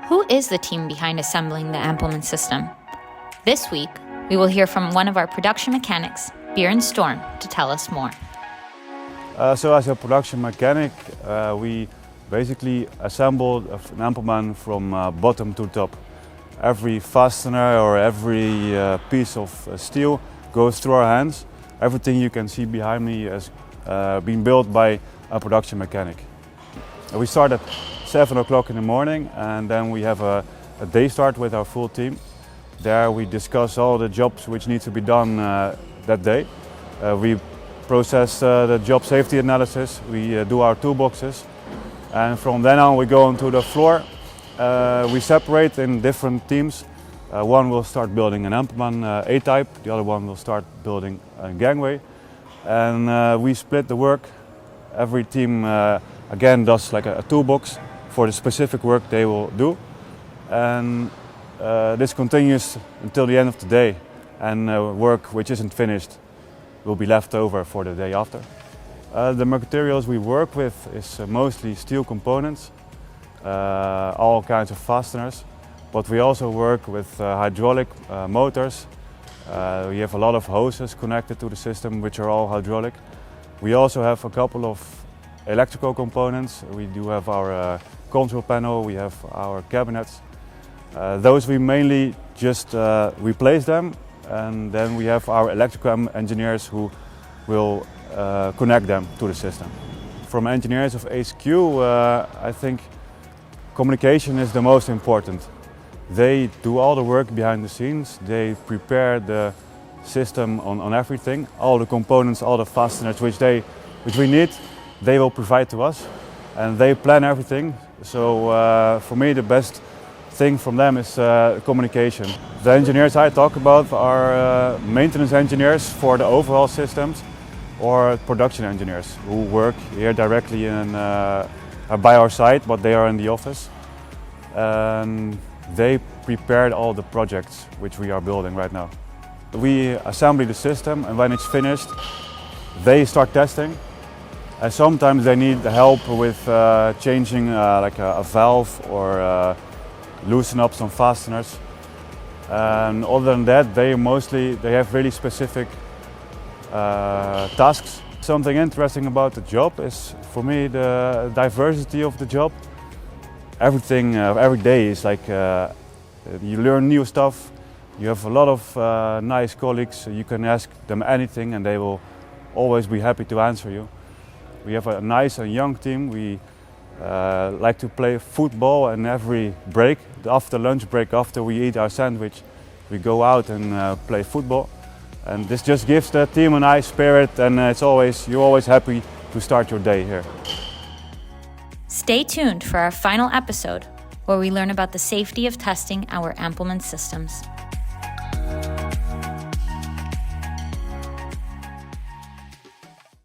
Who is the team behind assembling the Ampelmann system? This week, we will hear from one of our production mechanics, Björn Storm, to tell us more. So as a production mechanic, we basically assembled an Ampelmann from bottom to top. Every fastener or every piece of steel goes through our hands. Everything you can see behind me has been built by a production mechanic. We start at 7 o'clock in the morning, and then we have a day start with our full team. There we discuss all the jobs which need to be done that day. We process the job safety analysis, we do our toolboxes, and from then on we go onto the floor. We separate in different teams. One will start building an Ampelmann A-type, the other one will start building a gangway, and we split the work. Every team again does like a toolbox for the specific work they will do, and this continues until the end of the day, and work which isn't finished will be left over for the day after. The materials we work with is mostly steel components, all kinds of fasteners, but we also work with hydraulic motors. We have a lot of hoses connected to the system which are all hydraulic. We also have a couple of electrical components. We do have our control panel, we have our cabinets. Those we mainly just replace them, and then we have our electrical engineers who will connect them to the system. From engineers of HQ, I think communication is the most important. They do all the work behind the scenes. They prepare the system on everything. All the components, all the fasteners which we need, they will provide to us, and they plan everything. So for me, the best thing from them is communication. The engineers I talk about are maintenance engineers for the overall systems, or production engineers who work here directly by our site, but they are in the office. They prepared all the projects which we are building right now. We assemble the system, and when it's finished, they start testing. And sometimes they need the help with changing like a valve or loosen up some fasteners. And other than that, they have really specific tasks. Something interesting about the job is, for me, the diversity of the job. Everything, every day is like you learn new stuff. You have a lot of nice colleagues. You can ask them anything, and they will always be happy to answer you. We have a nice and young team. We like to play football, and every break, after lunch break, after we eat our sandwich, we go out and play football. And this just gives the team a nice spirit, and you're always happy to start your day here. Stay tuned for our final episode, where we learn about the safety of testing our Ampelmann systems.